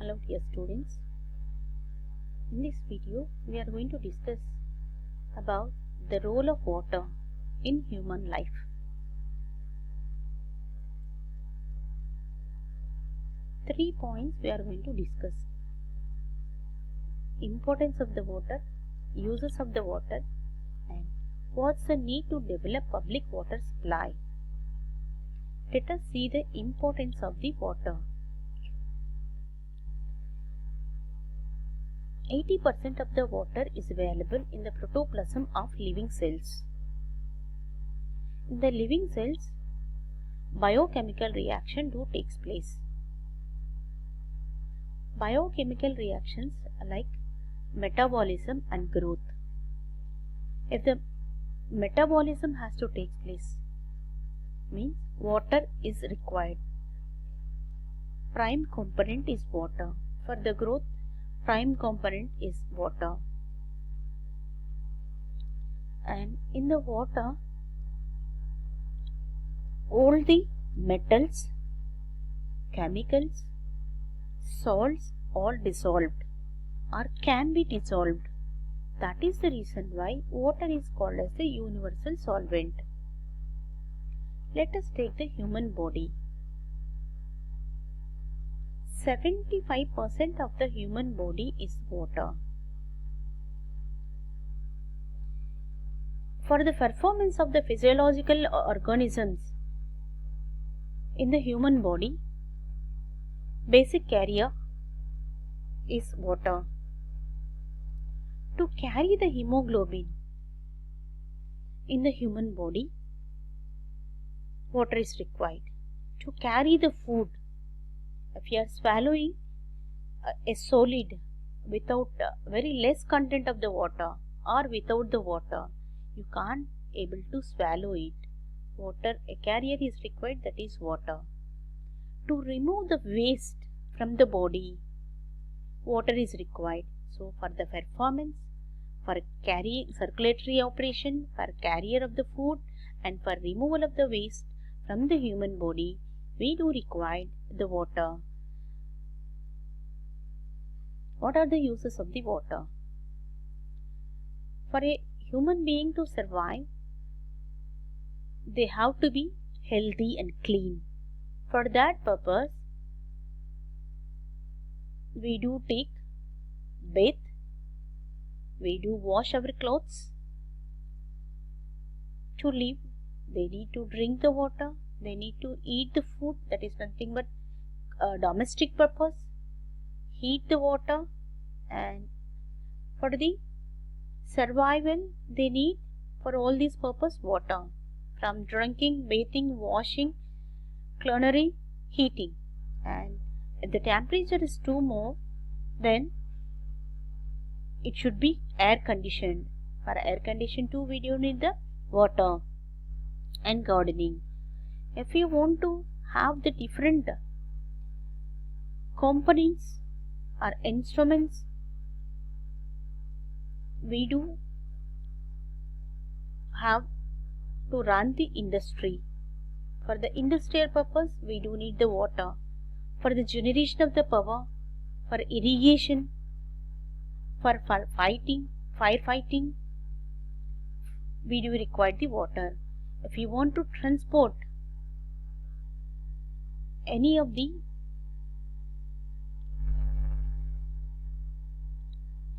Hello dear students. In this video we are going to discuss about the role of water in human life. Three points we are going to discuss: importance of the water, uses of the water, and what's the need to develop public water supply. Let us see the importance of the water. 80% of the water is available in the protoplasm of living cells. In the living cells, biochemical reaction takes place. Biochemical reactions like metabolism and growth. If the metabolism has to take place, means water is required. Prime component is water. For the growth, prime component is water. And in the water, all the metals, chemicals, salts all dissolved or can be dissolved. That is the reason why water is called as the universal solvent. Let us take the human body. 75% of the human body is water. For the performance of the physiological organisms in the human body, basic carrier is water. To carry the hemoglobin in the human body, water is required. To carry the food, if you are swallowing a solid without very less content of the water or without the water, you can't able to swallow it. Water, a carrier is required, that is water. To remove the waste from the body, water is required. So for the performance, for carrying circulatory operation, for carrier of the food, and for removal of the waste from the human body, we do require the water. What are the uses of the water? For a human being to survive, they have to be healthy and clean. For that purpose, we do take bath, we do wash our clothes. To live, they need to drink the water, they need to eat the food, that is nothing but domestic purpose, heat the water, and for the survival they need for all these purpose water, from drinking, bathing, washing, culinary, heating. And if the temperature is too more, then it should be air conditioned. For air condition too, we do need the water. And gardening, if you want to have the different components or instruments, we do have to run the industry. For the industrial purpose, we do need the water. For the generation of the power, for irrigation, for firefighting, we do require the water. If you want to transport any of the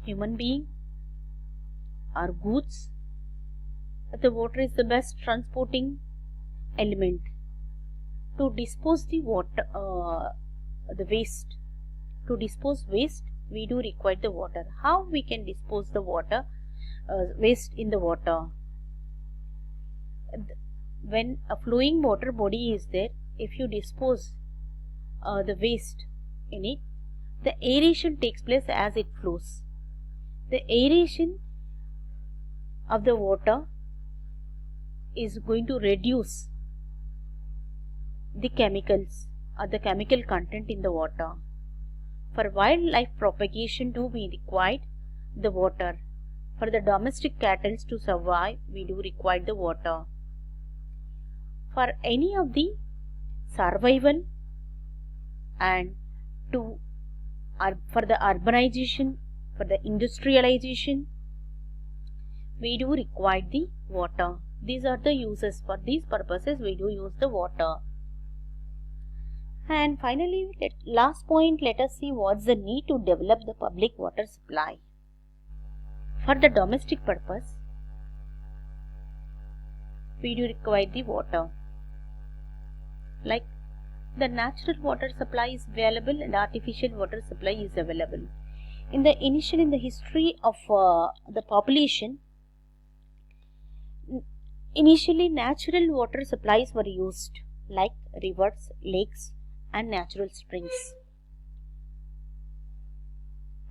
human being or goods, the water is the best transporting element. To dispose the water, the waste, to dispose waste, we do require the water. How we can dispose the water, waste in the water? When a flowing water body is there, if you dispose the waste in it, the aeration takes place as it flows. The aeration of the water is going to reduce the chemicals or the chemical content in the water. For wildlife propagation to be required the water. For the domestic cattle to survive, we do require the water. For any of the survival and to for the urbanization, for the industrialization, we do require the water. These are the uses. For these purposes, we do use the water. And finally, last point, let us see what's the need to develop the public water supply. For the domestic purpose, we do require the water. Like the natural water supply is available and artificial water supply is available. In the history of the population, initially natural water supplies were used like rivers, lakes and natural springs.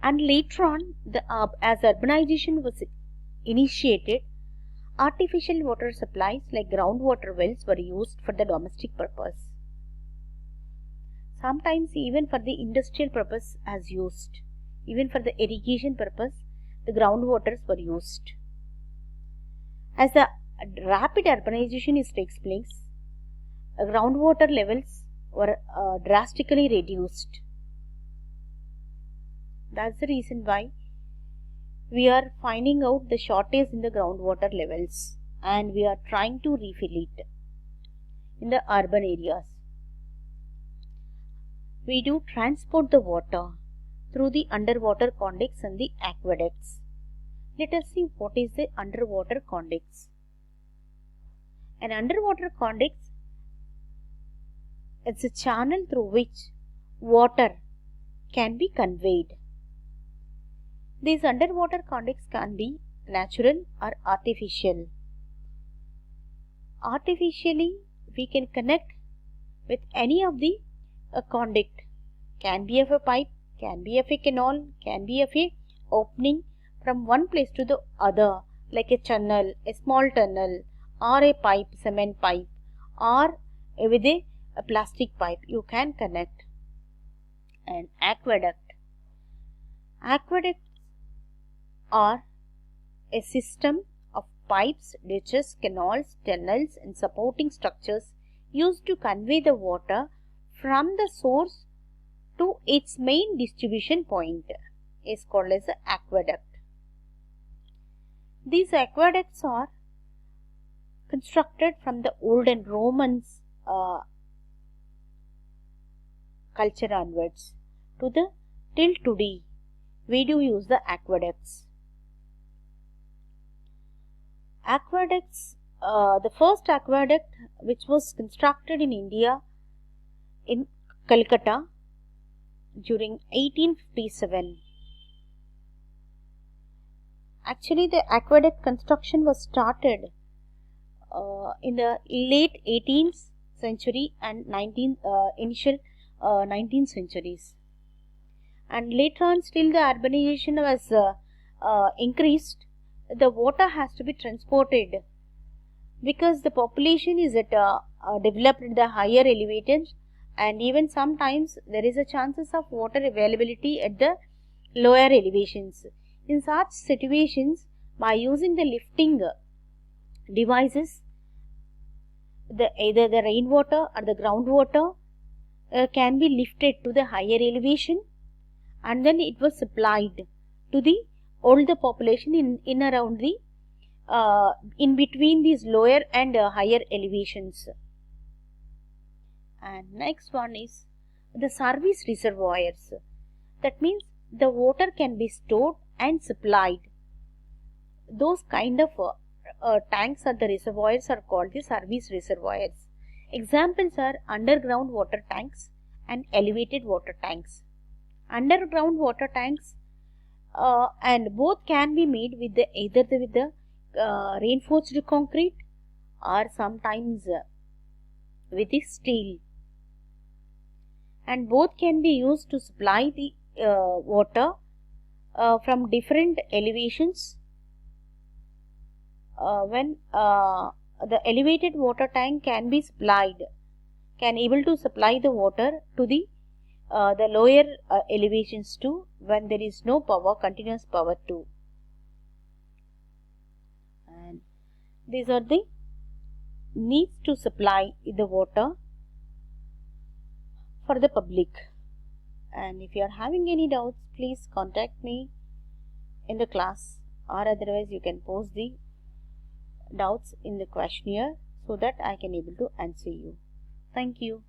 And later on, as urbanization was initiated, artificial water supplies like groundwater wells were used for the domestic purpose. Sometimes even for the industrial purpose as used. Even for the irrigation purpose, the groundwaters were used. As the rapid urbanization takes place, groundwater levels were drastically reduced. That's the reason why we are finding out the shortage in the groundwater levels and we are trying to refill it in the urban areas. We do transport the water through the underwater conduits and the aqueducts. Let us see what is the underwater conduits. An underwater conduct is a channel through which water can be conveyed. These underwater conduits can be natural or artificial. Artificially, we can connect with any of the conduit. Can be of a pipe, can be of a canal, can be of a opening from one place to the other, like a channel, a small tunnel, or a pipe, cement pipe, or with a plastic pipe. You can connect. An aqueduct. Aqueducts are a system of pipes, ditches, canals, tunnels, and supporting structures used to convey the water from the source to its main distribution point is called as an aqueduct. These aqueducts are constructed from the olden Romans culture onwards to the till today. We do use the aqueducts. Aqueducts, the first aqueduct which was constructed in India in Calcutta during 1857. Actually, the aqueduct construction was started in the late 18th century and initial 19th centuries. And later on, still the urbanization was increased. The water has to be transported because the population is developed at the higher elevations, and even sometimes there is a chances of water availability at the lower elevations. In such situations, by using the lifting devices, either the rainwater or the groundwater can be lifted to the higher elevation, and then it was supplied to the older population in around the in between these lower and higher elevations. And next one is the service reservoirs. That means the water can be stored and supplied. Those kind of tanks or the reservoirs are called the service reservoirs. Examples are underground water tanks and elevated water tanks. Underground water tanks and both can be made with either with the reinforced concrete or sometimes with the steel, and both can be used to supply the water from different elevations. When the elevated water tank can be able to supply the water to the lower elevations too, when there is no power, continuous power too. And these are the needs to supply the water for the public. and if you are having any doubts, please contact me in the class, or otherwise you can post the doubts in the questionnaire so that I can able to answer you. Thank you.